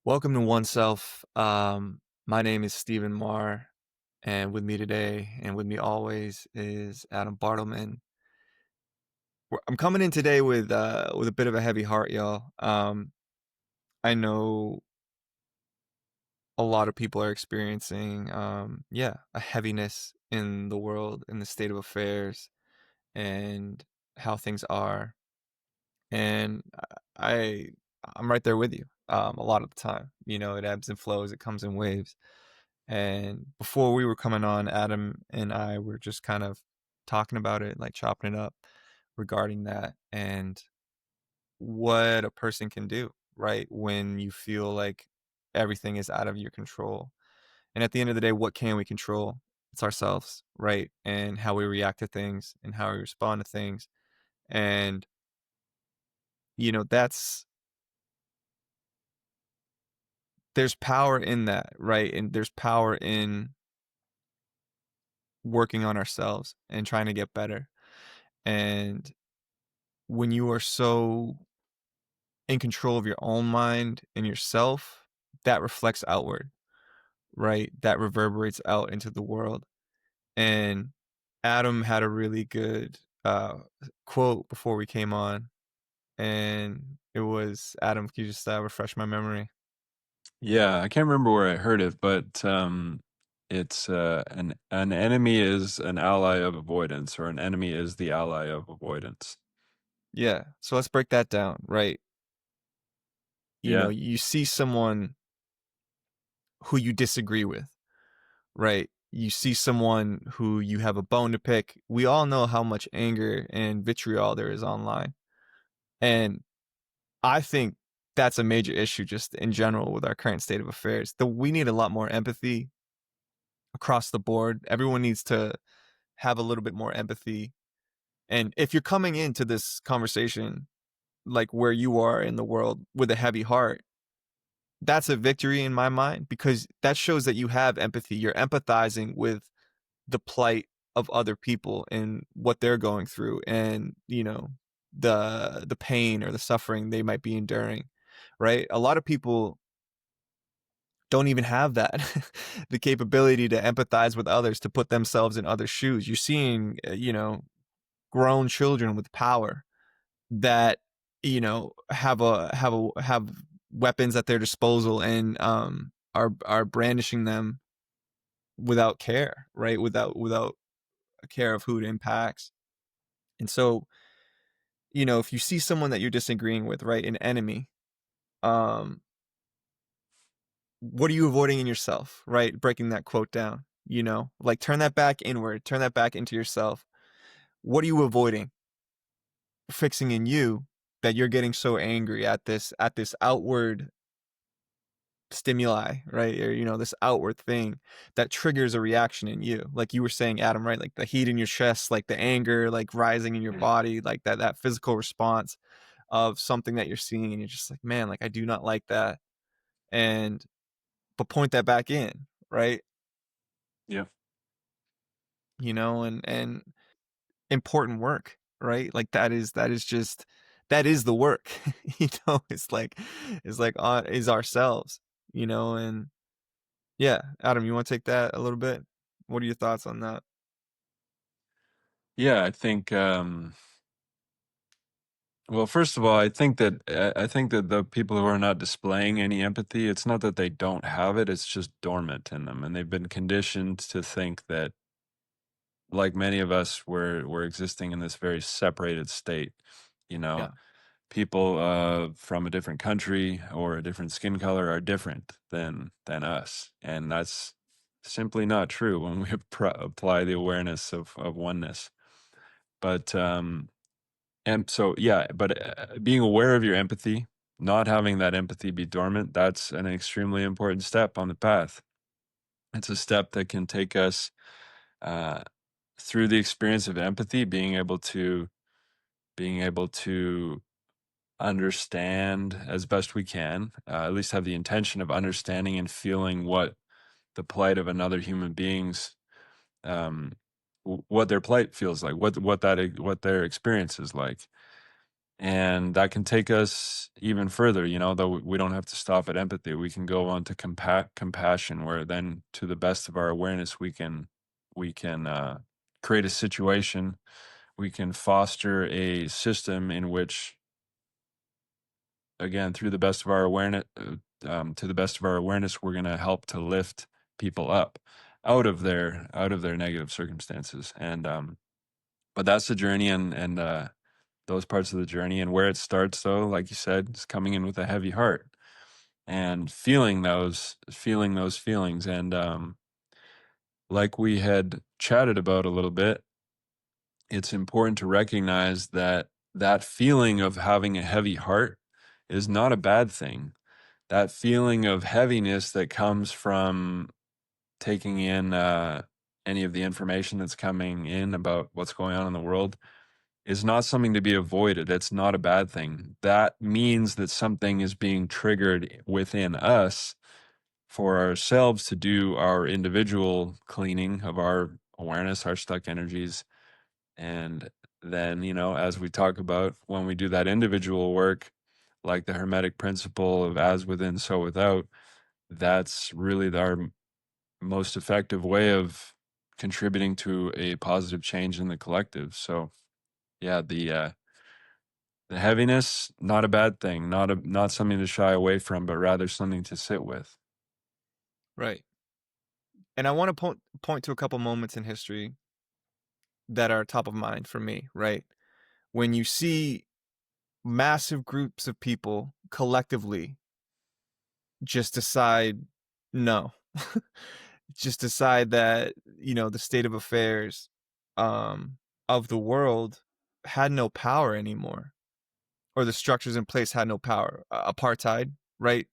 Welcome to Oneself. My name is Stephen Maher, and with me today and with me always is Adam Bartleman. I'm coming in today with a bit of a heavy heart, y'all. I know a lot of people are experiencing, a heaviness in the world, in the state of affairs, and how things are. And I, I'm right there with you. A lot of the time, it ebbs and flows. It comes in waves. And before we were coming on, Adam and I were just kind of talking about it, like chopping it up regarding that and what a person can do, right? When you feel like everything is out of your control. And at the end of the day, what can we control? It's ourselves, right? And how we react to things and how we respond to things. And, that's there's power in that, right? And there's power in working on ourselves and trying to get better. And when you are so in control of your own mind and yourself, that reflects outward, right? That reverberates out into the world. And Adam had a really good quote before we came on, and it was Adam. Can you just refresh my memory? Yeah, I can't remember where I heard it, but it's an enemy is an ally of avoidance, or an enemy is the ally of avoidance. Yeah. So let's break that down, right? Yeah, You see someone who you disagree with, right? You see someone who you have a bone to pick. We all know how much anger and vitriol there is online. And I think that's a major issue just in general with our current state of affairs. We need a lot more empathy across the board. Everyone needs to have a little bit more empathy. And if you're coming into this conversation like where you are in the world with a heavy heart, that's a victory in my mind because that shows that you have empathy. You're empathizing with the plight of other people and what they're going through and, the pain or the suffering they might be enduring, right? A lot of people don't even have that the capability to empathize with others, to put themselves in other shoes. You're seeing, grown children with power that, have weapons at their disposal and are brandishing them without care, right? Without a care of who it impacts. And so, if you see someone that you're disagreeing with, right, an enemy, um, what are you avoiding in yourself, right? Breaking that quote down, like turn that back inward, turn that back into yourself. What are you avoiding? Fixing in you that you're getting so angry at this outward stimuli, right? Or this outward thing that triggers a reaction in you. Like you were saying, Adam, right? Like the heat in your chest, like the anger, like rising in your body, like that physical response of something that you're seeing, and you're just like, man, like I do not like that. And but point that back in, right? yeah, And important work, right? Like that is the work. It's like is ourselves, and yeah. Adam, you want to take that a little bit? What are your thoughts on that? yeah. I think. Well, first of all, I think that the people who are not displaying any empathy, it's not that they don't have it; it's just dormant in them, and they've been conditioned to think that, like many of us, we're existing in this very separated state. You know, Yeah. people from a different country or a different skin color are different than us, and that's simply not true when we apply the awareness of oneness. But and so yeah, but being aware of your empathy, not having that empathy be dormant, that's an extremely important step on the path. It's a step that can take us uh, through the experience of empathy, being able to understand as best we can, at least have the intention of understanding and feeling what the plight of another human being's, what their plight feels like, what their experience is like. And that can take us even further, though we don't have to stop at empathy. We can go on to compassion, where then, to the best of our awareness, we can create a situation. We can foster a system in which, again, through the best of our awareness, to the best of our awareness, we're going to help to lift people up out of their negative circumstances. And but that's the journey, and those parts of the journey, and where it starts, though, like you said, is coming in with a heavy heart and feeling those feelings. And like we had chatted about a little bit, it's important to recognize that that feeling of having a heavy heart is not a bad thing. That feeling of heaviness that comes from taking in any of the information that's coming in about what's going on in the world is not something to be avoided. It's not a bad thing. That means that something is being triggered within us for ourselves to do our individual cleaning of our awareness, our stuck energies. And then, as we talk about, when we do that individual work, like the Hermetic principle of as within, so without, that's really our most effective way of contributing to a positive change in the collective. So, yeah, the heaviness, not a bad thing, not something to shy away from, but rather something to sit with. Right. And I want to point to a couple moments in history that are top of mind for me, right? When you see massive groups of people collectively just decide no, just decide that, the state of affairs um, of the world had no power anymore, or the structures in place had no power. Apartheid, right?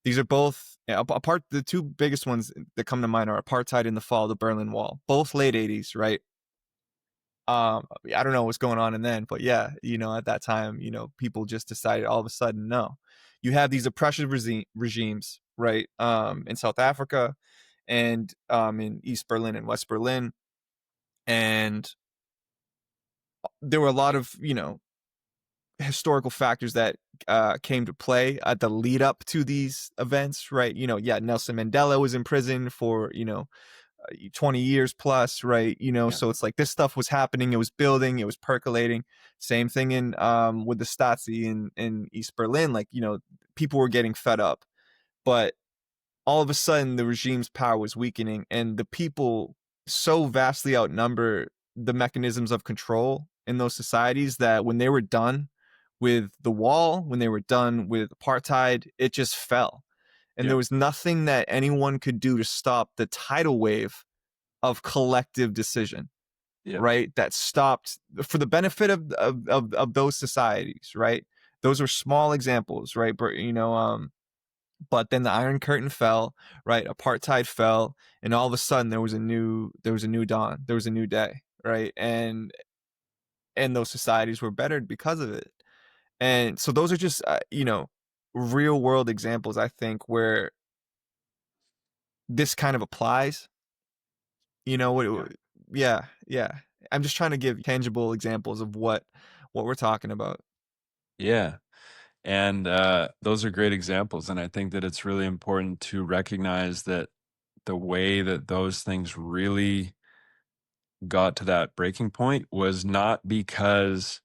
These are both apart. The two biggest ones that come to mind are apartheid and the fall of the Berlin Wall, both late 80s, right? I don't know what's going on in then, but yeah, at that time, people just decided all of a sudden, no. You have these oppressive regimes, right? In South Africa and in East Berlin and West Berlin. And there were a lot of, historical factors that came to play at the lead up to these events, right? Yeah, Nelson Mandela was in prison for, 20 years plus, right? Yeah, So it's like this stuff was happening, it was building, it was percolating. Same thing in with the Stasi in East Berlin, like, people were getting fed up. But all of a sudden the regime's power was weakening and the people so vastly outnumber the mechanisms of control in those societies that when they were done with the wall, when they were done with apartheid, it just fell. And yeah, there was nothing that anyone could do to stop the tidal wave of collective decision, yeah, right? That stopped for the benefit of those societies, right? Those were small examples, right? But then the Iron Curtain fell, right? Apartheid fell, and all of a sudden there was a new dawn, there was a new day, right? And those societies were bettered because of it. And so those are just real world examples, I think, where this kind of applies. yeah, Yeah, yeah. I'm just trying to give tangible examples of what we're talking about. yeah. And those are great examples. And I think that it's really important to recognize that the way that those things really got to that breaking point was not because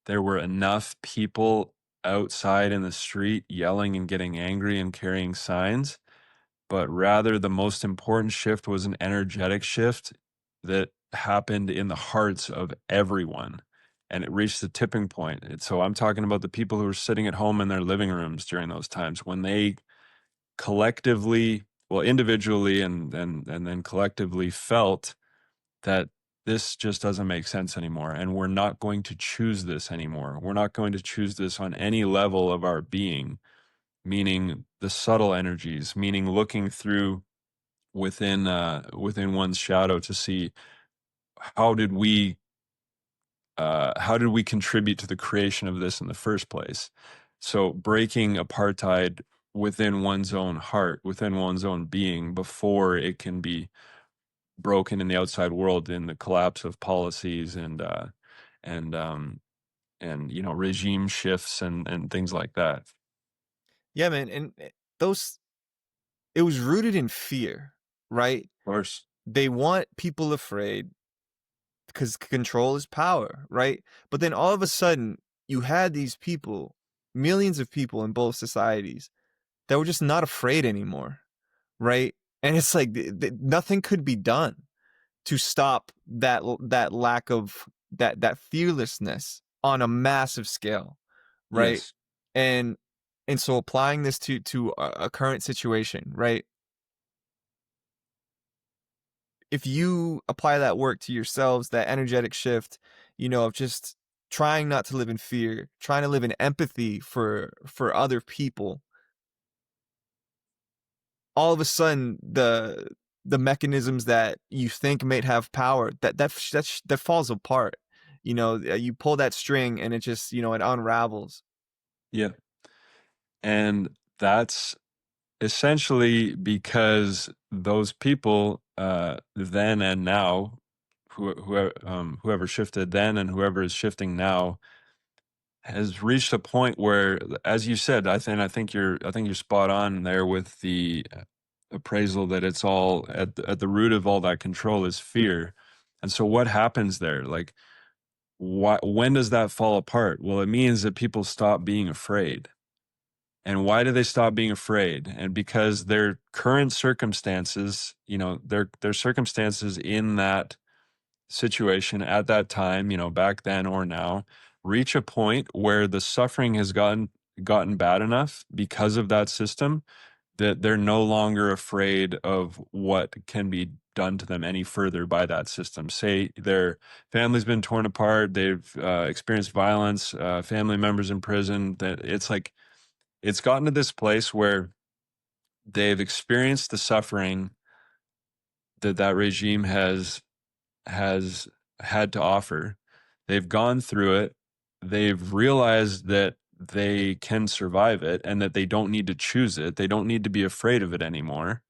there were enough people outside in the street yelling and getting angry and carrying signs, but rather the most important shift was an energetic shift that happened in the hearts of everyone. And it reached the tipping point. So I'm talking about the people who were sitting at home in their living rooms during those times when they collectively, well, individually and then collectively felt that this just doesn't make sense anymore. And we're not going to choose this anymore. We're not going to choose this on any level of our being, meaning the subtle energies, meaning looking through within one's shadow to see how did we how did we contribute to the creation of this in the first place. So breaking apartheid within one's own heart, within one's own being, before it can be broken in the outside world in the collapse of policies and and regime shifts and things like that. Of Yeah, man, and, those it was rooted in fear, right? course. They want people afraid because control is power, right? But then all of a sudden, you had these people, millions of people in both societies that were just not afraid anymore, right? And it's like nothing could be done to stop that lack of that fearlessness on a massive scale, right? Yes. And so applying this to a current situation, right? If you apply that work to yourselves, that energetic shift, of just trying not to live in fear, trying to live in empathy for other people, all of a sudden the mechanisms that you think might have power that falls apart. You pull that string and it just it unravels. Yeah. And that's essentially because those people, then and now, whoever shifted then and whoever is shifting now, has reached a point where, as you said, I think you're spot on there with the appraisal that it's all at the root of all that control is fear. And so what happens there? Like, when does that fall apart? Well, it means that people stop being afraid. And why do they stop being afraid? And because their current circumstances, their circumstances in that situation at that time, back then or now, reach a point where the suffering has gotten bad enough because of that system that they're no longer afraid of what can be done to them any further by that system. Say their family's been torn apart, they've experienced violence, family members in prison. That it's like it's gotten to this place where they've experienced the suffering that regime has had to offer. They've gone through it. They've realized that they can survive it and that they don't need to choose it. They don't need to be afraid of it anymore.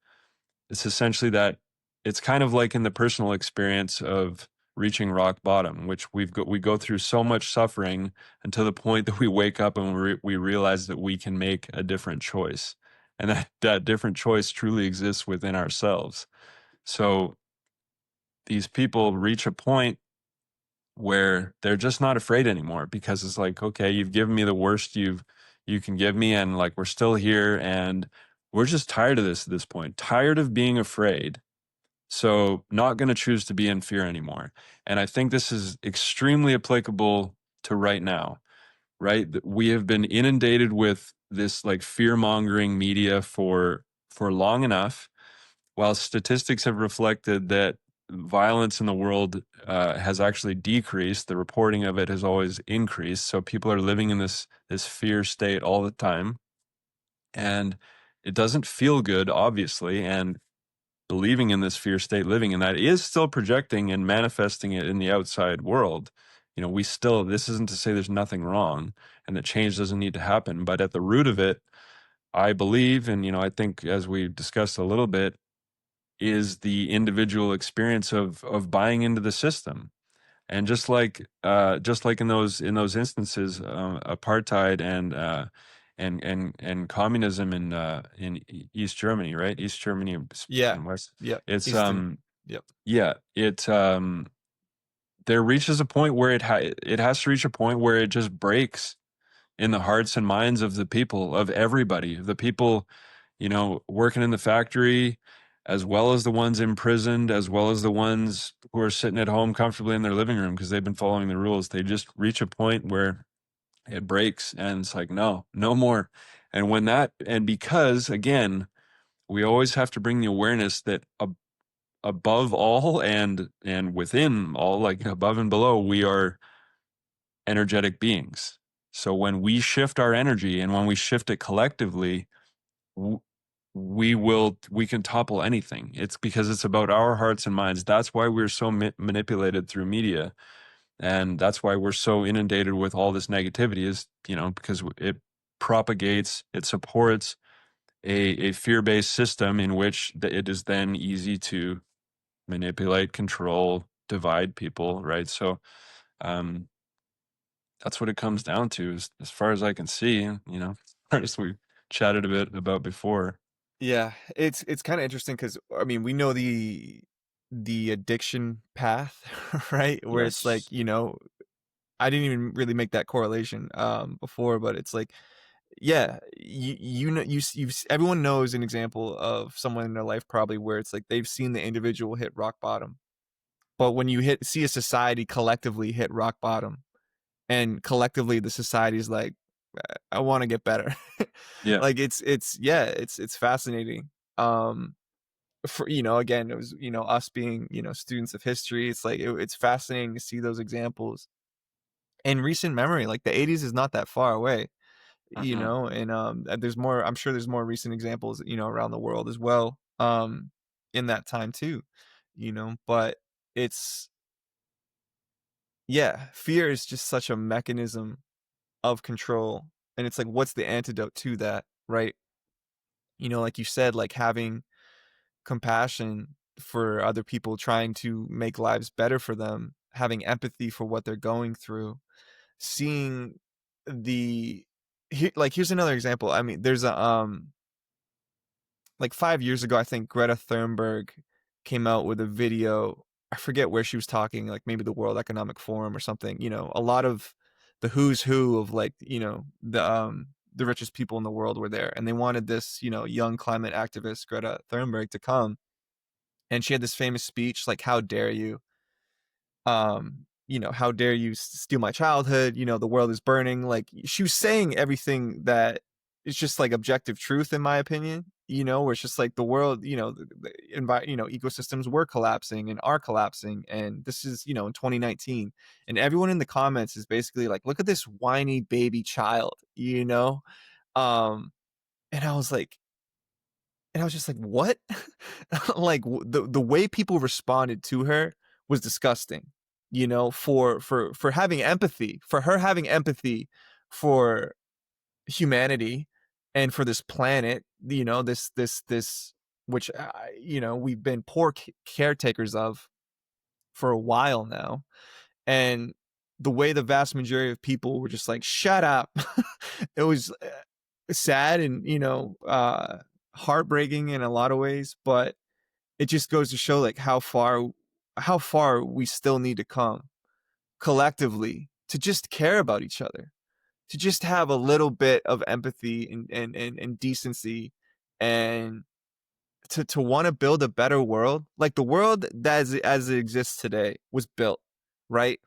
It's essentially that it's kind of like in the personal experience of reaching rock bottom, which we go through so much suffering until the point that we wake up and we realize that we can make a different choice, and that different choice truly exists within ourselves. So these people reach a point where they're just not afraid anymore because it's like, okay, you've given me the worst you can give me, and like we're still here, and we're just tired of this at this point, tired of being afraid. So not going to choose to be in fear anymore. And I think this is extremely applicable to right now, right? We have been inundated with this like fear mongering media for long enough, while statistics have reflected that violence in the world has actually decreased. The reporting of it has always increased. So people are living in this fear state all the time, and it doesn't feel good, obviously. And believing in this fear state, living in that, is still projecting and manifesting it in the outside world. We still, this isn't to say there's nothing wrong and that change doesn't need to happen, but at the root of it, I believe, and I think as we discussed a little bit, is the individual experience of buying into the system. And just like in those instances, apartheid and communism in East Germany, right? East Germany Yeah. and West. Yep. It's Eastern. Yep. yeah, there reaches a point where it has to reach a point where it just breaks in the hearts and minds of the people, of everybody, the people, working in the factory, as well as the ones imprisoned, as well as the ones who are sitting at home comfortably in their living room because they've been following the rules. They just reach a point where it breaks and it's like, no, no more. And because again, we always have to bring the awareness that above all and within all, like above and below, we are energetic beings. So when we shift our energy and when we shift it collectively, w- we can topple anything. It's because it's about our hearts and minds. That's why we're so manipulated through media, and that's why we're so inundated with all this negativity. Is because it propagates, it supports a fear-based system in which it is then easy to manipulate, control, divide people. Right. So um, That's what it comes down to, as far as I can see, as we chatted a bit about before. Yeah, it's kinda interesting because I mean, we know the addiction path, right? Where it's like, Yes. I didn't even really make that correlation, before, but it's like, yeah, you know, everyone knows an example of someone in their life probably where it's like they've seen the individual hit rock bottom, but when you see a society collectively hit rock bottom, and collectively the society is like, I wanna get better." Yeah. Like, yeah, it's fascinating. For again, it was, us being, students of history, it's like it's fascinating to see those examples in recent memory. Like the 80s is not that far away, Mm-mm. and there's more. I'm sure there's more recent examples, around the world as well, in that time too, but it's yeah, fear is just such a mechanism of control, and it's like, what's the antidote to that, right? Like you said, like having compassion for other people, trying to make lives better for them, having empathy for what they're going through, seeing the here's another example. I mean, there's a like 5 years ago, I think Greta Thunberg came out with a video. I forget where she was talking, like maybe the World Economic Forum or something. A lot of the who's who of like, the richest people in the world were there, and they wanted this, young climate activist Greta Thunberg to come, and she had this famous speech like, "How dare you? How dare you steal my childhood? The world is burning." Like she was saying everything that is just like objective truth, in my opinion. Where it's just like the world, ecosystems were collapsing and are collapsing, and this is, in 2019, and everyone in the comments is basically like, "Look at this whiny baby child." Um, and I was like, and I was just like, "What?" Like, the way people responded to her was disgusting, for having empathy, for her having empathy for humanity and for this planet, this which, we've been poor caretakers of for a while now, and the way the vast majority of people were just like, "Shut up." It was, sad and, heartbreaking in a lot of ways, but it just goes to show like how far we still need to come collectively to just care about each other, to just have a little bit of empathy and decency, and to want to build a better world. Like the world that as it exists today was built, right,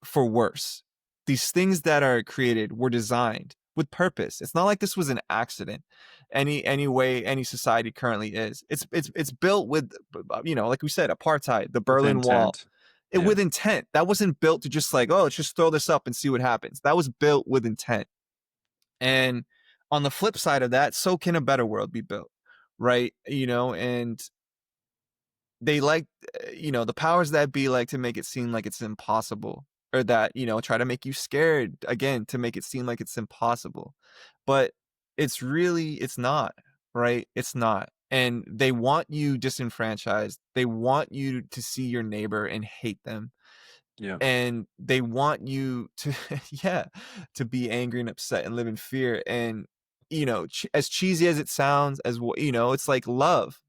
for worse. These things that are created were designed with purpose. It's not like this was an accident. Any way any society currently is. It's built with, like we said, apartheid, the With Berlin Wall. intent. It Yeah. with intent. That wasn't built to just like, oh, let's just throw this up and see what happens. That was built with intent. And on the flip side of that, so can a better world be built, right? And they like, the powers that be like to make it seem like it's impossible, or that, try to make you scared again to make it seem like it's impossible. But it's not, right? It's not. And they want you disenfranchised. They want you to see your neighbor and hate them, Yeah. and they want you to yeah, to be angry and upset and live in fear. And as cheesy as it sounds, it's like love,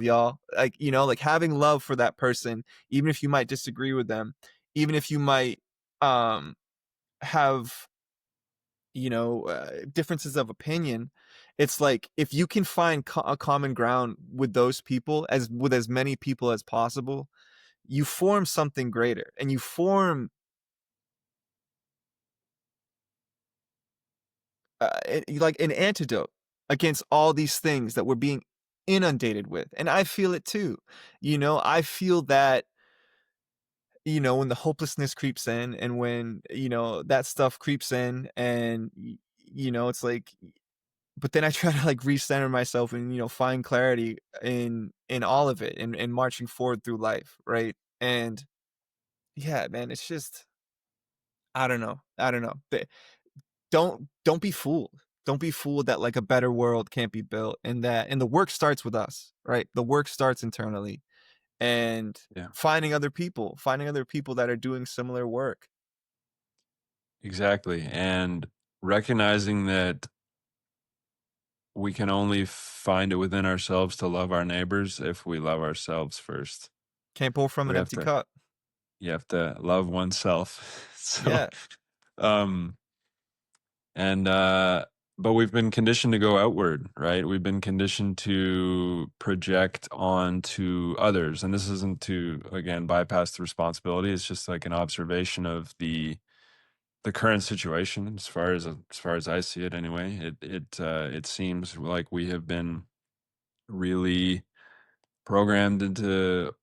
y'all, like, like having love for that person, even if you might disagree with them, even if you might um have, differences of opinion. It's like if you can find a common ground with those people, as with as many people as possible, you form something greater, and you form, like an antidote against all these things that we're being inundated with. And I feel it too. I feel that, when the hopelessness creeps in, and when, that stuff creeps in, and, it's like, but then I try to like recenter myself and, find clarity in all of it, and marching forward through life. Right. And yeah, man, it's just, I don't know. I don't know. Don't be fooled. Don't be fooled that like a better world can't be built, and the work starts with us, right? The work starts internally, and Yeah. finding other people that are doing similar work. exactly, and recognizing that we can only find it within ourselves to love our neighbors if we love ourselves first. Can't pour from We an have empty to cup. you have to love oneself. So, Yeah, um, and, but we've been conditioned to go outward, right? We've been conditioned to project onto others, and this isn't to, again, bypass the responsibility, it's just like an observation of the current situation as far as I see it anyway. It seems like we have been really programmed into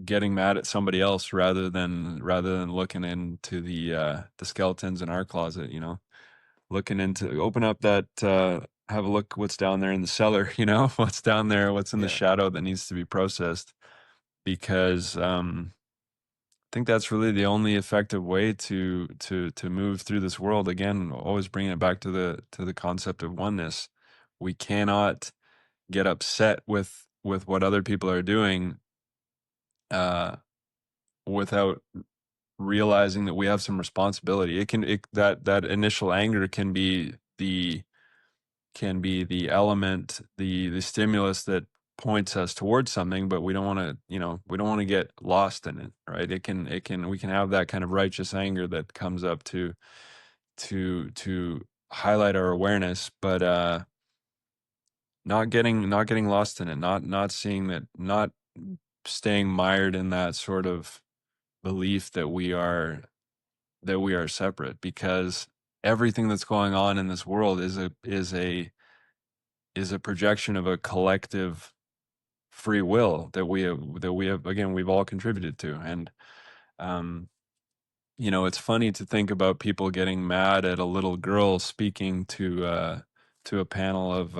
getting mad at somebody else rather than looking into the skeletons in our closet, you know? Looking into open up that have a look what's down there in the cellar, you know? What's down there, what's in the yeah, shadow that needs to be processed because I think that's really the only effective way to move through this world. Again, always bringing it back to the concept of oneness. We cannot get upset with what other people are doing uh, without realizing that we have some responsibility. That initial anger can be the element, the stimulus that points us towards something, but we don't want to, you know, we don't want to get lost in it, right? We can have that kind of righteous anger that comes up to highlight our awareness, but not getting lost in it, not seeing that, not staying mired in that sort of belief that we are separate, because everything that's going on in this world is a projection of a collective free will that we have, again, we've all contributed to. And um you know, it's funny to think about people getting mad at a little girl speaking to a panel of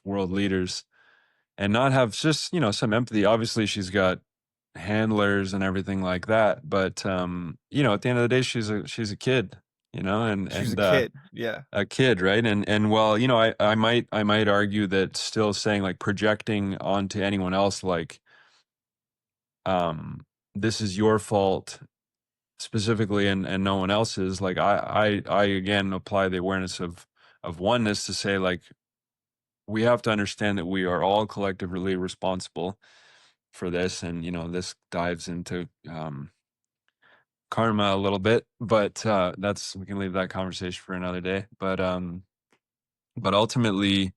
world leaders and not have just, you know, some empathy. Obviously she's got handlers and everything like that, but you know, at the end of the day she's a kid, you know, she was a and kid. Yeah, a kid, right? And well, you know, I might argue that still saying like projecting onto anyone else like um this is your fault specifically and no one else's, like I again apply the awareness of oneness to say like we have to understand that we are all collectively responsible for this. And you know, this dives into karma a little bit, but that's, we can leave that conversation for another day. But ultimately,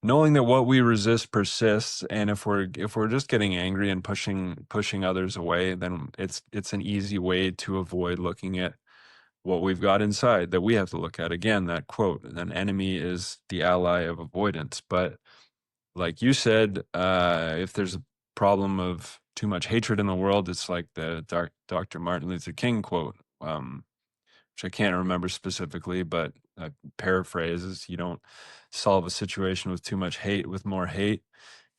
knowing that what we resist persists, and if we're just getting angry and pushing others away, then it's an easy way to avoid looking at what we've got inside that we have to look at. Again, that quote, an enemy is the ally of avoidance. But like you said, if there's a problem of too much hatred in the world, it's like the Dr. Martin Luther King quote, which I can't remember specifically, but paraphrases: you don't solve a situation with too much hate with more hate.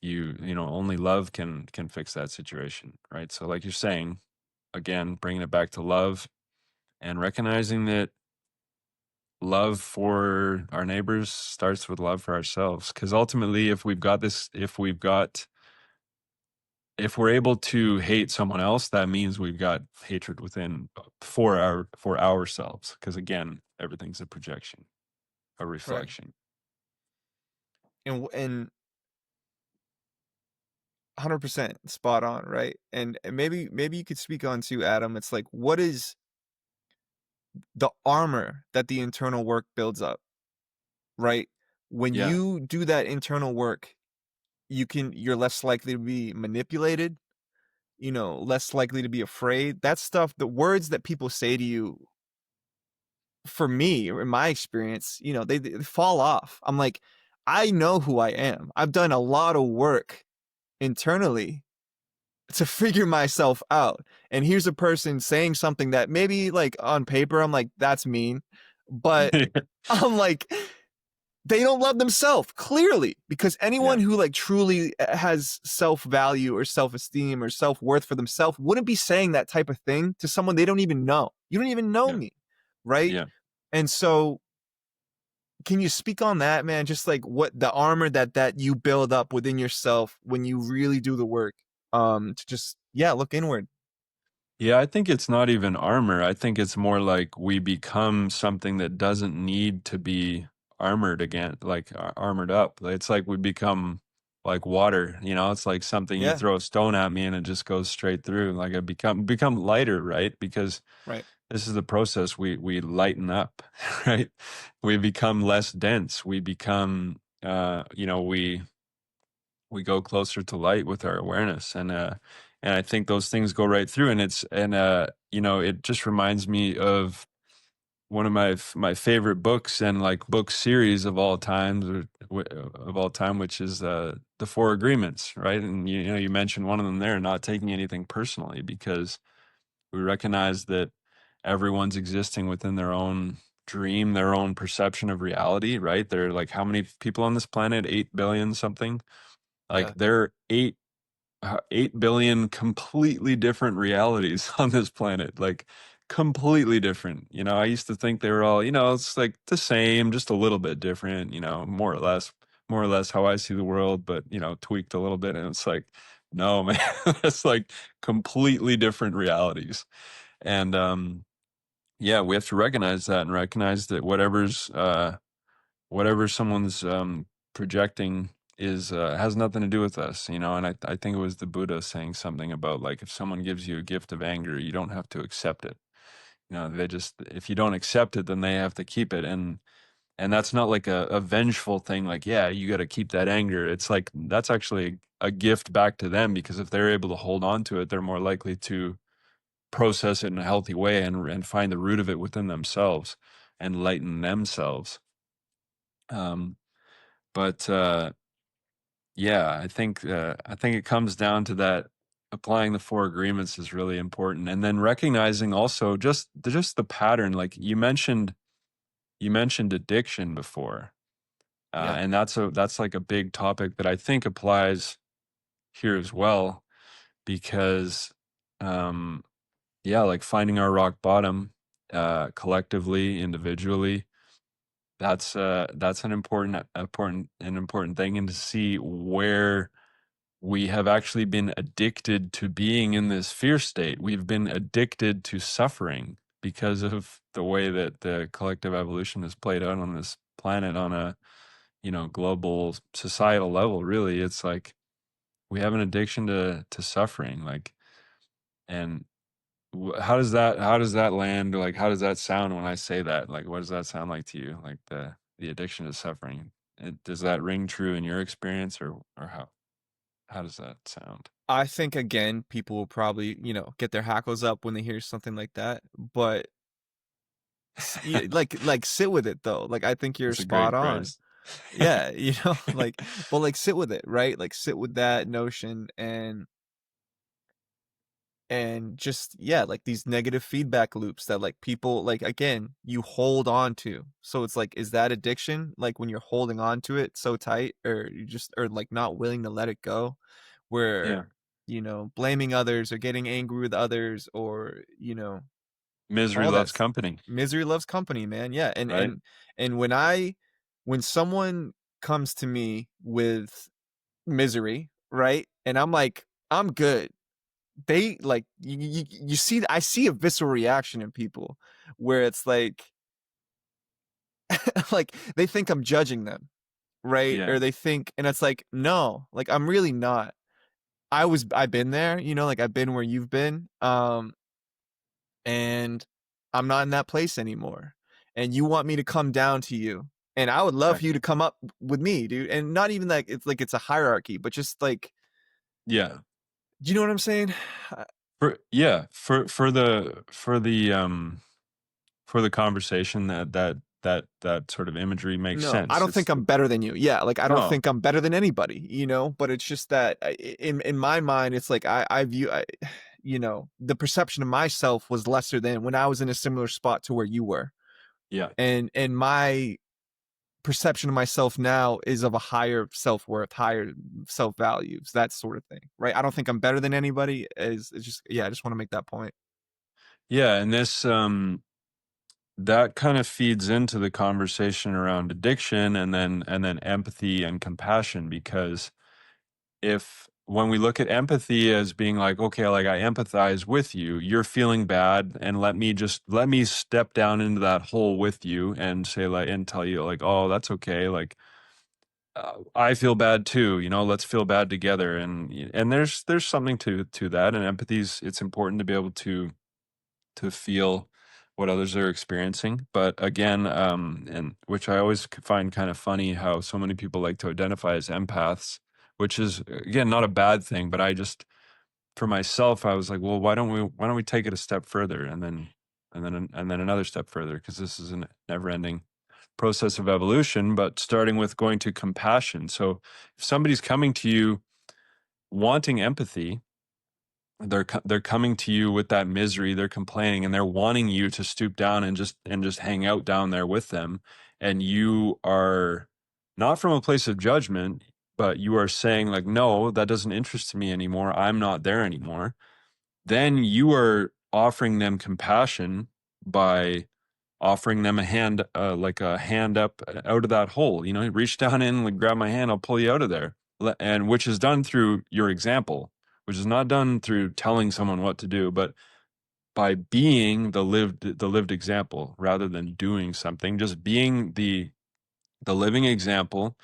You know, only love can fix that situation, right? So like you're saying, again, bringing it back to love and recognizing that love for our neighbors starts with love for ourselves, because ultimately if we're able to hate someone else, that means we've got hatred within for ourselves, because again, everything's a projection, a right. reflection. And 100% spot on, right? And maybe you could speak on too, Adam. It's like, what is the armor that the internal work builds up, right? When Yeah, you do that internal work, you're less likely to be manipulated, you know, less likely to be afraid. That stuff, the words that people say to you, for me, or in my experience, you know, they fall off. I'm like, I know who I am. I've done a lot of work internally to figure myself out. And here's a person saying something that maybe like on paper, I'm like, that's mean. But I'm like, they don't love themselves clearly, because anyone yeah, who like truly has self-value or self-esteem or self-worth for themselves wouldn't be saying that type of thing to someone they don't even know. You don't even know yeah, me, right? yeah. And so can you speak on that, man? Just like what the armor that you build up within yourself when you really do the work to just, yeah, look inward. Yeah, I think it's not even armor. I think it's more like we become something that doesn't need to be armored again, like armored up. It's like we become like water, you know, it's like something you Yeah, throw a stone at me and it just goes straight through. Like I become lighter, right? Because right. this is the process. We lighten up, right? We become less dense. We become you know, we go closer to light with our awareness, and I think those things go right through, and it's and you know, it just reminds me of one of my favorite books and like book series of all times, of all time, which is the Four Agreements, right? And you know, you mentioned one of them there, not taking anything personally, because we recognize that everyone's existing within their own dream, their own perception of reality, right? There are like how many people on this planet? 8 billion something. Like Yeah, there are 8 billion completely different realities on this planet, like completely different. You know, I used to think they were all, you know, it's like the same, just a little bit different, you know, more or less how I see the world, but, you know, tweaked a little bit. And it's like, no, man, it's like completely different realities. And, yeah, we have to recognize that and recognize that whatever someone's projecting is has nothing to do with us, you know. And I think it was the Buddha saying something about like if someone gives you a gift of anger, you don't have to accept it. You know, they just, if you don't accept it, then they have to keep it. And that's not like a vengeful thing, like, yeah, you got to keep that anger. It's like that's actually a gift back to them, because if they're able to hold on to it, they're more likely to process it in a healthy way and find the root of it within themselves and lighten themselves. um but Yeah, I think it comes down to that. Applying the four agreements is really important, and then recognizing also just the pattern. Like you mentioned addiction before, yeah, and that's like a big topic that I think applies here as well, because um, yeah, like finding our rock bottom, collectively, individually. That's an important thing, and to see where we have actually been addicted to being in this fear state. We've been addicted to suffering because of the way that the collective evolution has played out on this planet on a, you know, global societal level. Really, it's like we have an addiction to suffering. Like, and how does that land? Like, how does that sound when I say that? Like, what does that sound like to you? Like the addiction to suffering. Does that ring true in your experience, or how does that sound? I think again, people will probably, get their hackles up when they hear something like that, but like sit with it though. Like I think you're That's a spot great on. phrase. Yeah, but like sit with it, right? Like sit with that notion and just yeah, like these negative feedback loops that like people like again, you hold on to. So it's like is that addiction? Like when you're holding on to it so tight or you just or like not willing to let it go where Yeah. blaming others or getting angry with others or Misery all that loves s company, misery loves company, man, yeah, and right? when someone comes to me with misery, right, and I'm like, "I'm good," they like, you see I see a visceral reaction in people where it's like like, they think I'm judging them, right, Yeah. or they think and it's like, "No," like, I'm really not. I've been there, like, I've been where you've been, and I'm not in that place anymore. And you want me to come down to you. And I would love for you to Exactly. come up with me, dude. And not even like it's a hierarchy, but just like, Yeah. do you know what I'm saying? For the conversation, that sort of imagery makes No, I sense. don't It's think I'm better than you. Yeah, like I don't no. think I'm better than anybody, but it's just that in my mind, it's like I view the perception of myself was lesser than when I was in a similar spot to where you were. Yeah. And my perception of myself now is of a higher self-worth, higher self-values, that sort of thing, right? I don't think I'm better than anybody. It's just yeah, I just want to make that point. Yeah, and this that kind of feeds into the conversation around addiction, and then empathy and compassion, because if when we look at empathy as being like, okay, like I empathize with you, you're feeling bad, and let me step down into that hole with you and say like and tell you like, oh, that's okay, like I feel bad too, you know, let's feel bad together. And there's something to that, and empathy's it's important to be able to feel what others are experiencing. But again, and which I always find kind of funny how so many people like to identify as empaths, which is again not a bad thing. But I just for myself, I was like, well, why don't we take it a step further, and then another step further, because this is a never ending process of evolution. But starting with going to compassion. So if somebody's coming to you wanting empathy, they're coming to you with that misery, they're complaining, and they're wanting you to stoop down and just hang out down there with them, and you are not from a place of judgment, but you are saying like, no, that doesn't interest me anymore, I'm not there anymore. Then you are offering them compassion by offering them a hand, like a hand up out of that hole, you know, reach down in, like grab my hand, I'll pull you out of there. And which is done through your example, which is not done through telling someone what to do, but by being the lived example rather than doing something, just being the living example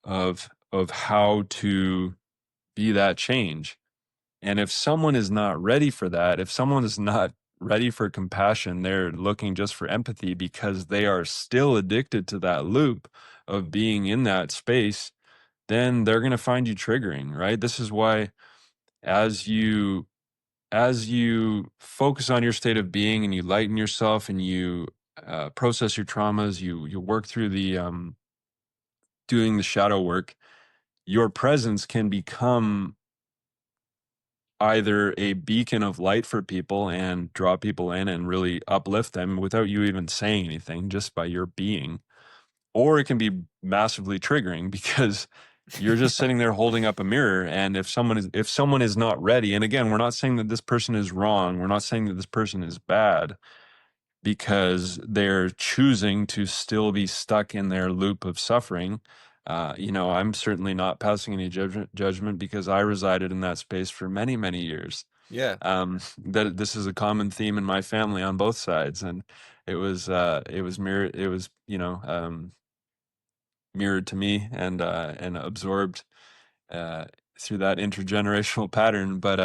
of how to be that change. And if someone is not ready for that, if someone is not ready for compassion, they're looking just for empathy because they are still addicted to that loop of being in that space, then they're going to find you triggering, right? This is why as you focus on your state of being and you lighten yourself and you process your traumas, you work through the doing the shadow work, your presence can become either a beacon of light for people and draw people in and really uplift them without you even saying anything, just by your being, or it can be massively triggering because you're just sitting there holding up a mirror, and if someone is not ready, and again, we're not saying that this person is wrong, we're not saying that this person is bad, because they're choosing to still be stuck in their loop of suffering. You know, I'm certainly not passing any judgment because I resided in that space for many, many years. Yeah. That this is a common theme in my family on both sides, and it was mirrored, it was, you know, mirrored to me and absorbed uh, through that intergenerational pattern. But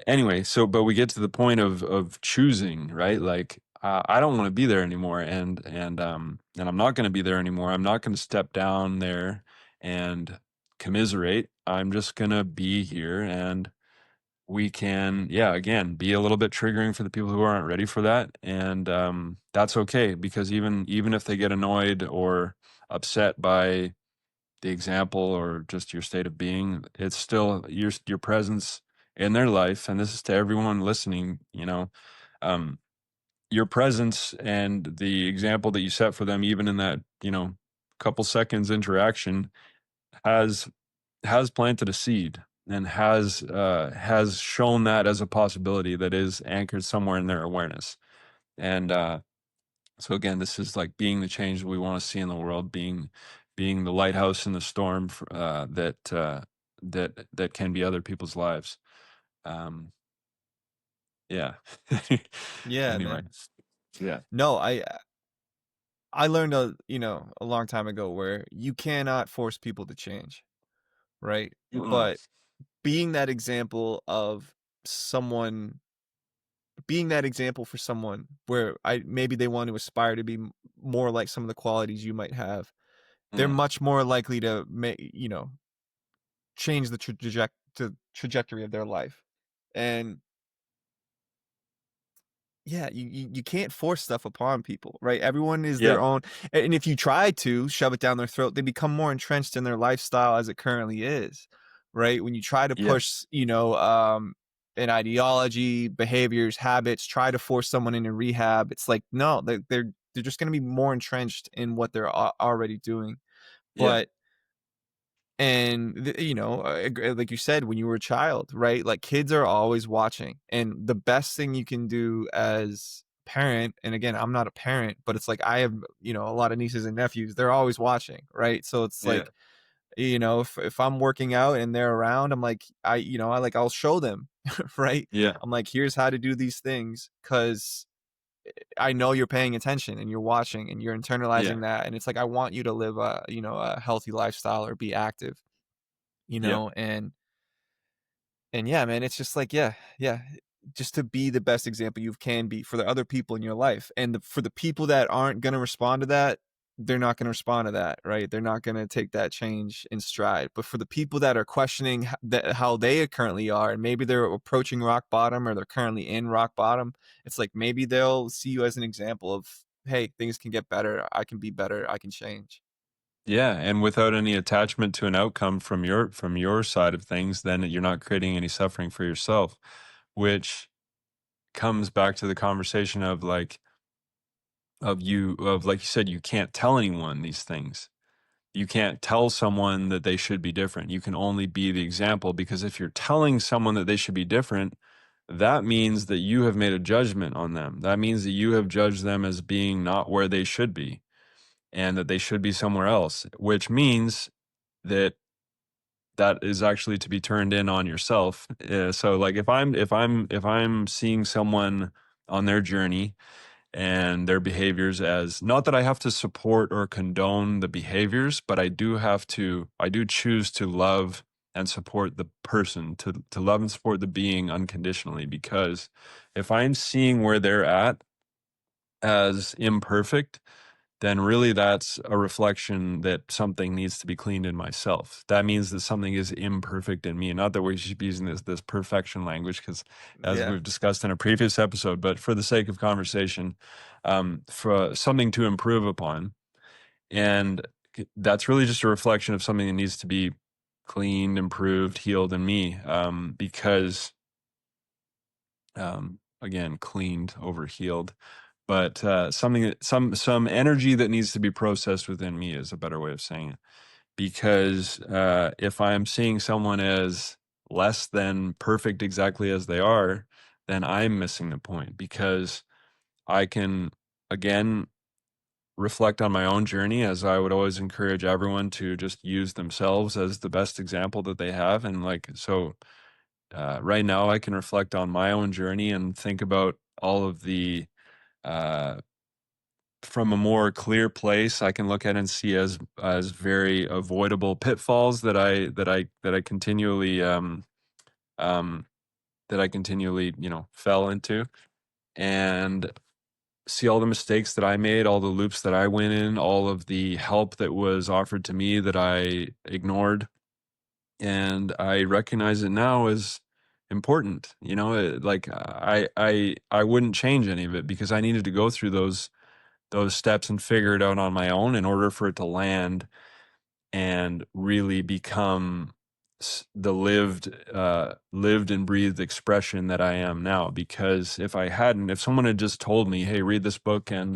anyway, so but we get to the point of choosing, right? Like I don't want to be there anymore, and I'm not going to be there anymore. I'm not going to step down there and commiserate. I'm just going to be here, and we can, yeah, again, be a little bit triggering for the people who aren't ready for that, and that's okay, because even if they get annoyed or upset by the example or just your state of being, it's still your presence in their life. And this is to everyone listening, you know, um, your presence and the example that you set for them, even in that, you know, couple seconds interaction, has planted a seed and has shown that as a possibility that is anchored somewhere in their awareness. And so again, this is like being the change that we want to see in the world, being the lighthouse in the storm, that can be other people's lives. Um, yeah. Yeah, Anyway, man. yeah. No, I learned a long time ago where you cannot force people to change, right? Mm-mm. But being that example of someone being that example for someone where maybe they want to aspire to be more like some of the qualities you might have, they're Mm. much more likely to change the trajectory of their life. And yeah, you can't force stuff upon people, right? Everyone is their Yeah. own, and if you try to shove it down their throat, they become more entrenched in their lifestyle as it currently is, right? When you try to Yeah. push, an ideology, behaviors, habits, try to force someone into rehab, it's like, no, they're just gonna be more entrenched in what they're already doing. Yeah. But and like you said, when you were a child, right? Like kids are always watching, and the best thing you can do as parent, and again, I'm not a parent, but it's like I have, a lot of nieces and nephews, they're always watching, right? So it's Yeah. like You know, if I'm working out and they're around, I'm like, I'll show them, right? Yeah. I'm like, here's how to do these things, because I know you're paying attention and you're watching and you're Yeah. internalizing that. And it's like, I want you to live a healthy lifestyle or be active, Yeah. and yeah, man, it's just like, yeah, yeah, just to be the best example you can be for the other people in your life. And for the people that aren't going to respond to that, they're not going to respond to that, right? They're not going to take that change in stride. But for the people that are questioning how they currently are, and maybe they're approaching rock bottom or they're currently in rock bottom, it's like maybe they'll see you as an example of, hey, things can get better. I can be better. I can change. Yeah, and without any attachment to an outcome from your side of things, then you're not creating any suffering for yourself, which comes back to the conversation of like you said, you can't tell anyone these things. You can't tell someone that they should be different. You can only be the example, because if you're telling someone that they should be different, that means that you have made a judgment on them. That means that you have judged them as being not where they should be and that they should be somewhere else, which means that that is actually to be turned in on yourself. So like if I'm seeing someone on their journey and their behaviors, as not that I have to support or condone the behaviors, but I do choose to love and support the person, to love and support the being unconditionally, because if I'm seeing where they're at as imperfect, then really that's a reflection that something needs to be cleaned in myself. That means that something is imperfect in me. Not that we should be using this perfection language, because as Yeah. we've discussed in a previous episode, but for the sake of conversation, for something to improve upon. And that's really just a reflection of something that needs to be cleaned, improved, healed in me. Because again, cleaned over healed, but something that some energy that needs to be processed within me is a better way of saying it. Because if I'm seeing someone as less than perfect exactly as they are, then I'm missing the point, because I can again reflect on my own journey, as I would always encourage everyone to just use themselves as the best example that they have. And like so right now I can reflect on my own journey and think about all of the uh, from a more clear place. I can look at and see as very avoidable pitfalls that I continually um, fell into, and see all the mistakes that I made, all the loops that I went in, all of the help that was offered to me that I ignored, and I recognize it now as important. Like I wouldn't change any of it, because I needed to go through those steps and figure it out on my own in order for it to land and really become the lived and breathed expression that I am now. Because if someone had just told me, hey, read this book and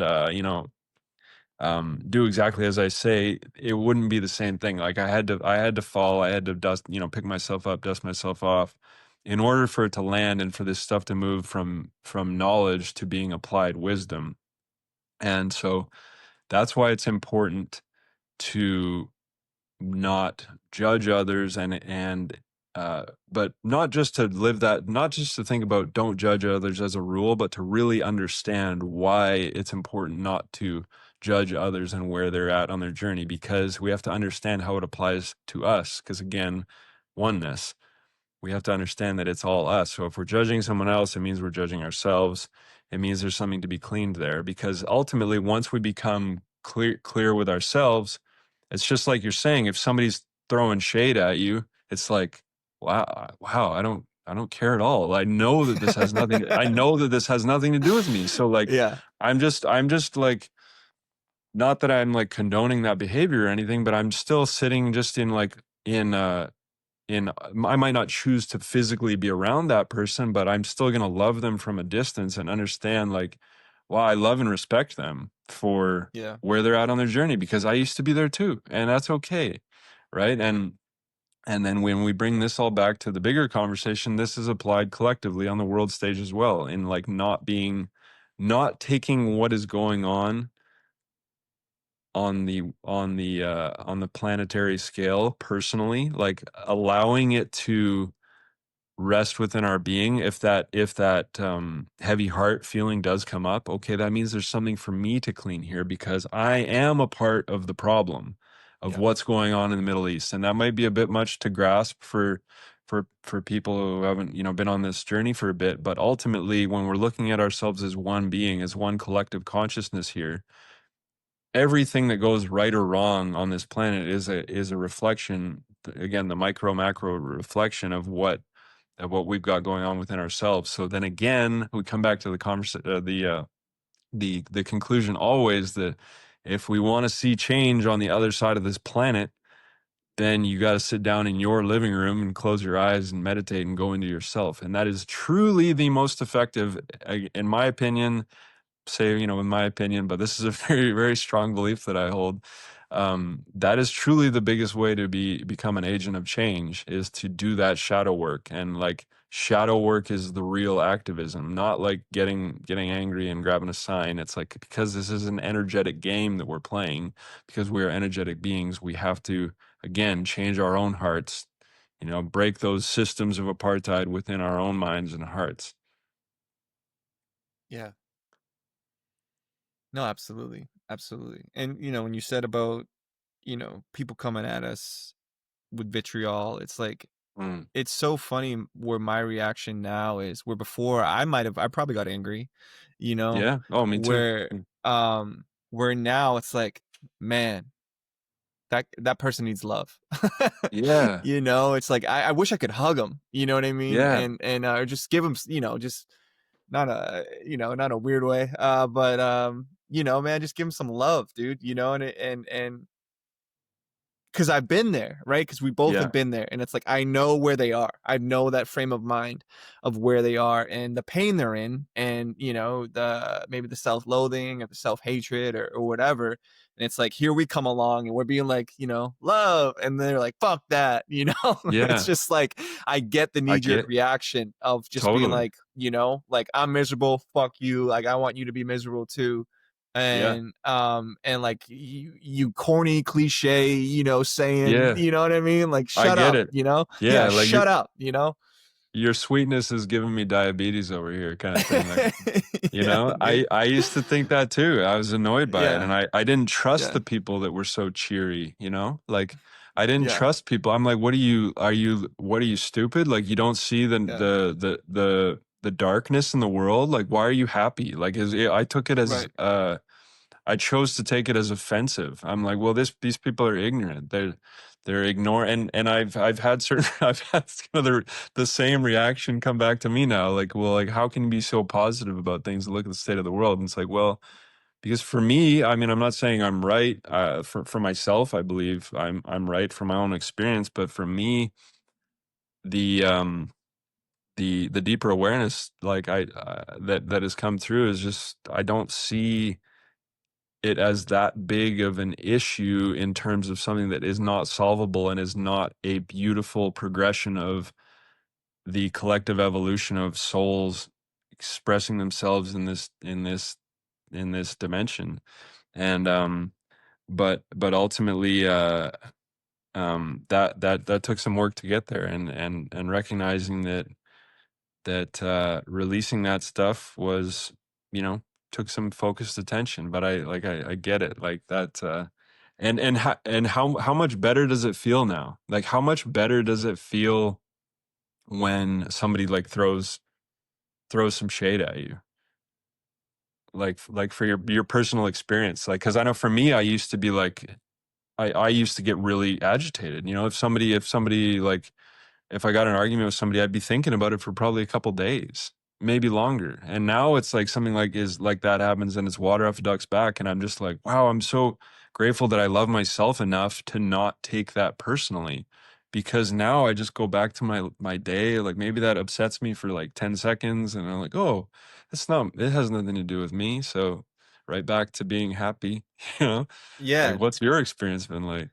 do exactly as I say, it wouldn't be the same thing. Like I had to fall, I had to pick myself up, dust myself off, in order for it to land and for this stuff to move from knowledge to being applied wisdom. And so that's why it's important to not judge others, but not just to live that, not just to think about don't judge others as a rule, but to really understand why it's important not to judge others and where they're at on their journey, because we have to understand how it applies to us, because again, oneness, we have to understand that it's all us. So if we're judging someone else, it means we're judging ourselves. It means there's something to be cleaned there, because ultimately, once we become clear with ourselves, it's just like you're saying, if somebody's throwing shade at you, it's like, wow, I don't care at all. I know that this has nothing to do with me. So like, Yeah. I'm just like, not that I'm like condoning that behavior or anything, but I'm still sitting just in I might not choose to physically be around that person, but I'm still going to love them from a distance and understand like, wow, I love and respect them for Yeah. where they're at on their journey, because I used to be there too, and that's okay, right? And then when we bring this all back to the bigger conversation, this is applied collectively on the world stage as well, in like not taking what is going on on the planetary scale personally, like allowing it to rest within our being. If that heavy heart feeling does come up, okay, that means there's something for me to clean here because I am a part of the problem of Yeah. what's going on in the Middle East. And that might be a bit much to grasp for people who haven't, been on this journey for a bit. But ultimately, when we're looking at ourselves as one being, as one collective consciousness here, everything that goes right or wrong on this planet is a reflection, again, the micro macro reflection of what we've got going on within ourselves. So then again, we come back to the the conclusion always that if we want to see change on the other side of this planet, then you got to sit down in your living room and close your eyes and meditate and go into yourself. And that is truly the most effective, in my opinion, say, in my opinion, but this is a very, very strong belief that I hold. That is truly the biggest way to become an agent of change, is to do that shadow work. And like shadow work is the real activism, not like getting angry and grabbing a sign. It's like, because this is an energetic game that we're playing, because we are energetic beings, we have to again change our own hearts, break those systems of apartheid within our own minds and hearts. Yeah. No, absolutely. Absolutely. And when you said about, people coming at us with vitriol, it's like Mm. it's so funny where my reaction now is, where before I probably got angry, you know, Yeah. Oh, me too. where where now it's like, man, that person needs love. Yeah. It's like I wish I could hug him, you know what I mean? Yeah. And or just give him, just not a weird way, but man, just give him some love, dude, and 'cause I've been there, right? Because we both have Yeah. been there, and it's like, I know where they are. I know that frame of mind of where they are and the pain they're in, and, the maybe the self-loathing or the self-hatred or whatever, and it's like, here we come along, and we're being like, "Love," and they're like, "Fuck that," you know? It's Yeah. just like, I get the I knee-jerk get reaction of just being totally. like, like, "I'm miserable, fuck you, like, I want you to be miserable too." Yeah. And like, you corny cliche, saying, Yeah. you know what I mean? Like, I shut get up, it. Yeah, Yeah, like shut up. your sweetness is giving me diabetes over here kind of thing. Like, Yeah, dude. I used to think that too. I was annoyed by it, Yeah, and I didn't trust yeah, the people that were so cheery, Like, I didn't yeah, trust people. I'm like, what are you, stupid? Like, you don't see yeah, the darkness in the world? Like, why are you happy? Like, I took it as right. I chose to take it as offensive. I'm like, well, these people are ignorant. They're ignore and I've had certain I've had kind of the same reaction come back to me now. Like, well, like, how can you be so positive about things? Look at the state of the world. And it's like, well, because for me, I mean, I'm not saying I'm right. For myself, I believe I'm right from my own experience. But for me, the the deeper awareness, like that has come through, is just I don't see it as that big of an issue in terms of something that is not solvable and is not a beautiful progression of the collective evolution of souls expressing themselves in this dimension. And but ultimately that took some work to get there, and recognizing that releasing that stuff was, you know, took some focused attention. But I get it, like that. And how much better does it feel now? Like, how much better does it feel when somebody like throws some shade at you? Like for your personal experience, like, because I know for me, I used to be like, I used to get really agitated. If somebody like, if I got in an argument with somebody, I'd be thinking about it for probably a couple days, maybe longer. And now it's like something like is like that happens and it's water off a duck's back. And I'm just like, wow, I'm so grateful that I love myself enough to not take that personally. Because now I just go back to my day. Like, maybe that upsets me for like 10 seconds. And I'm like, oh, it has nothing to do with me. So right back to being happy, you know? Like, Yeah. what's your experience been like?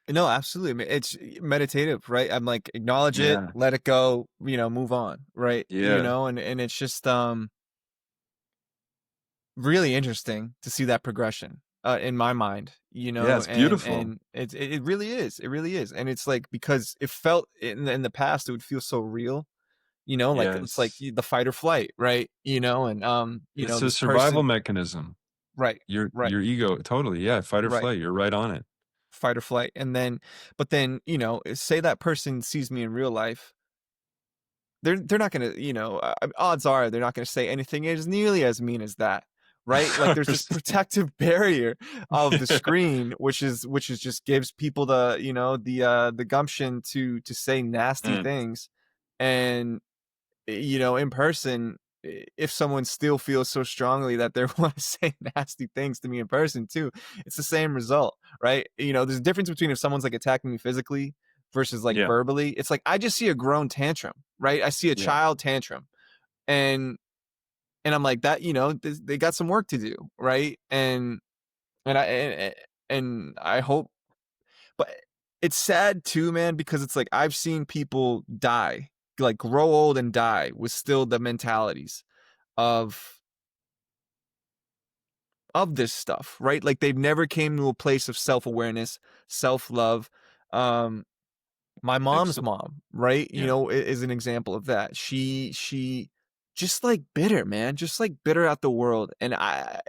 No, absolutely. It's meditative, right? I'm like, acknowledge it, Yeah. let it go, move on, right? Yeah. And it's just really interesting to see that progression. in my mind, Yeah, it's beautiful. and it really is, it really is, and it's like because it felt in the past, it would feel so real, like it's like Yes. the fight or flight, right? And It's a this survival person, mechanism. right, right, Your ego totally, yeah, fight or right, flight, you're right on it. fight or flight, and then, but then say that person sees me in real life. They're not gonna, odds are they're not gonna say anything as nearly as mean as that, right? Like, there's this 100%. protective barrier of the Yeah. screen, which is just gives people the gumption to say nasty Mm, things, and, in person, if someone still feels so strongly that they wanna say nasty things to me in person too, it's the same result, right? There's a difference between if someone's, like, attacking me physically versus, like, yeah, verbally. It's like, I just see a grown tantrum, right? I see a yeah, child tantrum, and I'm like, "That," they got some work to do, right? And I hope, but it's sad too, man, because it's like I've seen people die, like, grow old and die with still the mentalities of this stuff, right? Like, they've never came to a place of self-awareness, self-love. Um, my mom's excellent. mom, right, Yeah, is an example of that. She just, like, bitter, man, just, like, bitter at the world, and I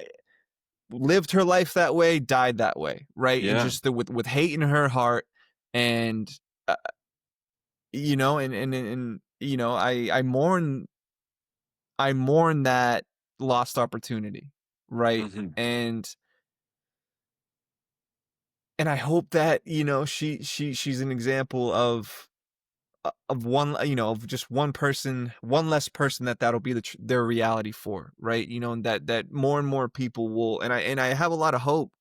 lived her life that way, died that way, right? And yeah, just with hate in her heart, and, uh, I mourn that lost opportunity, right? mhm, And I hope that, she's an example of one, of just one person, one less person that'll be their reality for, right? And that more and more people will, and I have a lot of hope.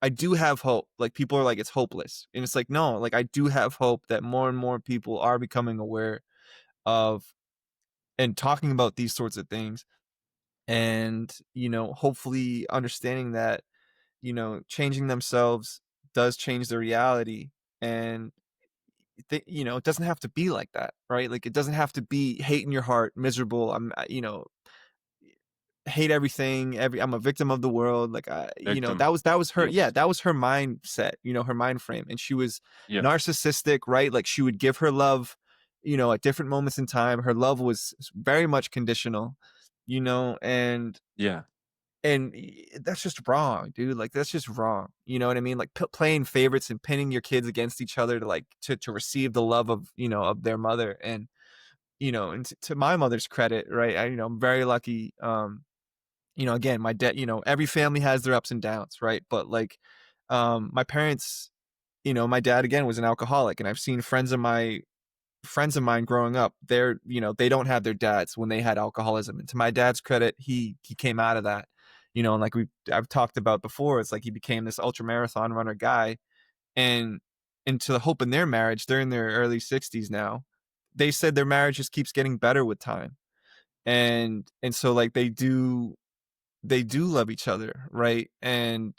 I do have hope. Like, people are like, it's hopeless. And it's like, no, like, I do have hope that more and more people are becoming aware of and talking about these sorts of things, and, hopefully understanding that, changing themselves does change their reality, and it doesn't have to be like that, right? Like, it doesn't have to be hate in your heart, miserable. Hate everything. I'm a victim of the world. Like, victim. that was her. Yeah, Yes, that was her mindset. Her mind frame, and she was yeah, narcissistic, right? Like, she would give her love, at different moments in time. Her love was very much conditional, and yeah, that's just wrong, dude. Like, that's just wrong. You know what I mean? Like, playing favorites and pinning your kids against each other to, like, to receive the love of, of their mother. And, and to my mother's credit, right? I'm very lucky. Again, my dad, every family has their ups and downs, right? But, like, my parents, my dad, again, was an alcoholic, and I've seen friends of mine growing up, they don't have their dads when they had alcoholism. And to my dad's credit, he came out of that. And like I've talked about before, it's like he became this ultra marathon runner guy, and to the hope in their marriage, they're in their early 60s now. They said their marriage just keeps getting better with time. And so, like, they do love each other, right? And,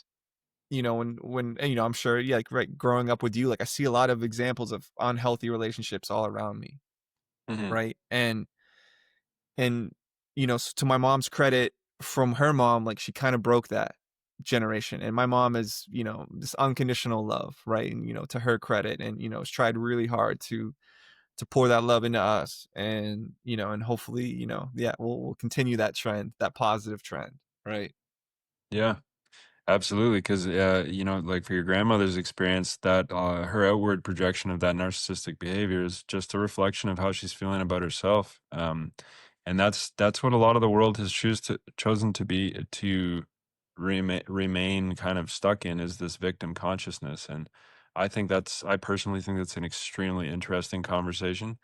when I'm sure, yeah, like, right, growing up with you, like, I see a lot of examples of unhealthy relationships all around me, mhm, right? And to my mom's credit, from her mom, like, she kind of broke that generation. And my mom is, this unconditional love, right? And, to her credit, and, has tried really hard to pour that love into us, and, and hopefully, yeah, we'll continue that trend, that positive trend, right? yeah. Absolutely, because like for your grandmother's experience, that her outward projection of that narcissistic behavior is just a reflection of how she's feeling about herself, and that's what a lot of the world has chosen to be to remain kind of stuck in, is this victim consciousness. And I personally think that's an extremely interesting conversation,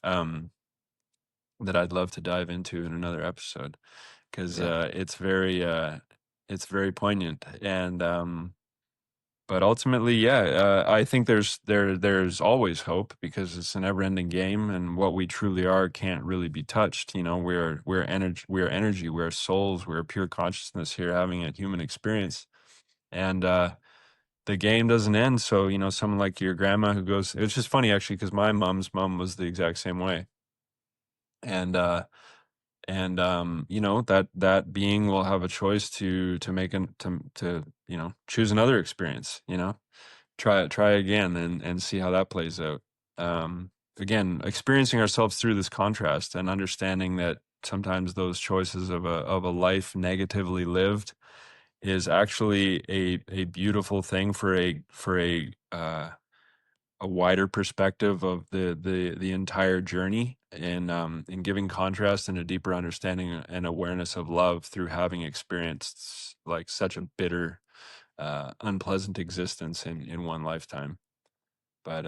um, that I'd love to dive into in another episode, because Yeah. it's very poignant. And but ultimately, yeah, I think there's always hope, because it's an never-ending game, and what we truly are can't really be touched. We're energy, we're souls, we're pure consciousness here having a human experience, and the game doesn't end. So someone like your grandma who goes, it's just funny actually, because my mom's mom was the exact same way, and and you know, that being will have a choice to make an to you know, choose another experience, you know, try again and see how that plays out. Again, experiencing ourselves through this contrast and understanding that sometimes those choices of a life negatively lived is actually a beautiful thing for a wider perspective of the entire journey, and in giving contrast and a deeper understanding and awareness of love through having experienced like such a bitter, unpleasant existence in one lifetime. But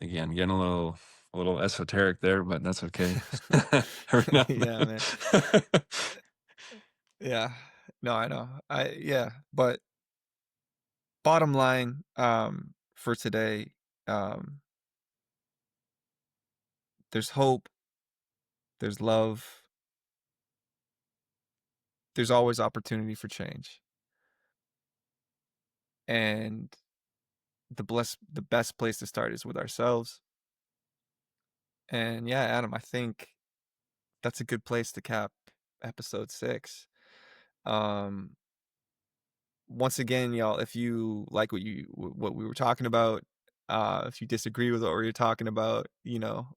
again, getting a little esoteric there, but that's okay. Every now and Yeah, man. then. Yeah. No, I know. Yeah, but bottom line, for today, um, there's hope, there's love, there's always opportunity for change. And the best place to start is with ourselves. And yeah, Adam, I think that's a good place to cap episode 6. Um, Once again, y'all, if you like what we were talking about, if you disagree with what we were talking about,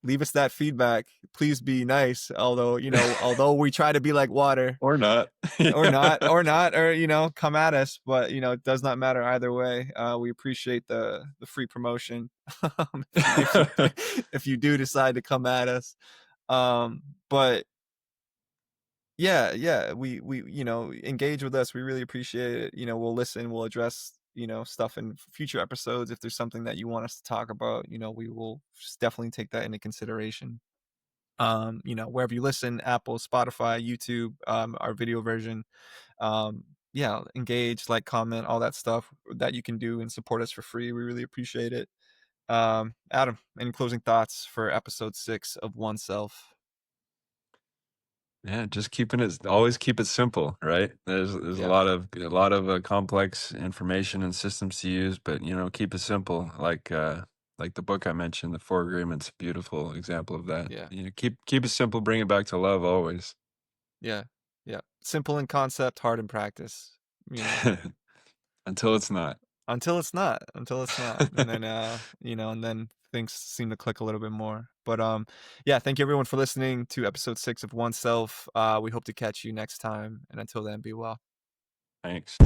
leave us that feedback. Please be nice. Although, although we try to be like water, Or not. or not, Yeah. or not, or come at us. But it does not matter either way. We appreciate the free promotion. If you if you do decide to come at us, but yeah, yeah, we engage with us. We really appreciate it. We'll listen, we'll address, stuff in future episodes. If there's something that you want us to talk about, we will definitely take that into consideration. Wherever you listen, Apple, Spotify, YouTube, our video version. Yeah, engage, like, comment, all that stuff that you can do and support us for free. We really appreciate it. Adam, any closing thoughts for episode 6 of Oneself? Yeah, just keeping it always keep it simple, right? There's Yeah, a lot of complex information and systems to use, but you know, keep it simple. Like the book I mentioned, The Four Agreements, beautiful example of that. yeah. You know, keep it simple, bring it back to love always. Yeah, yeah. Simple in concept, hard in practice, Until it's not. until it's not, and then, and then things seem to click a little bit more. But, yeah, thank you everyone for listening to episode 6 of Oneself. We hope to catch you next time, and until then, be well. Thanks.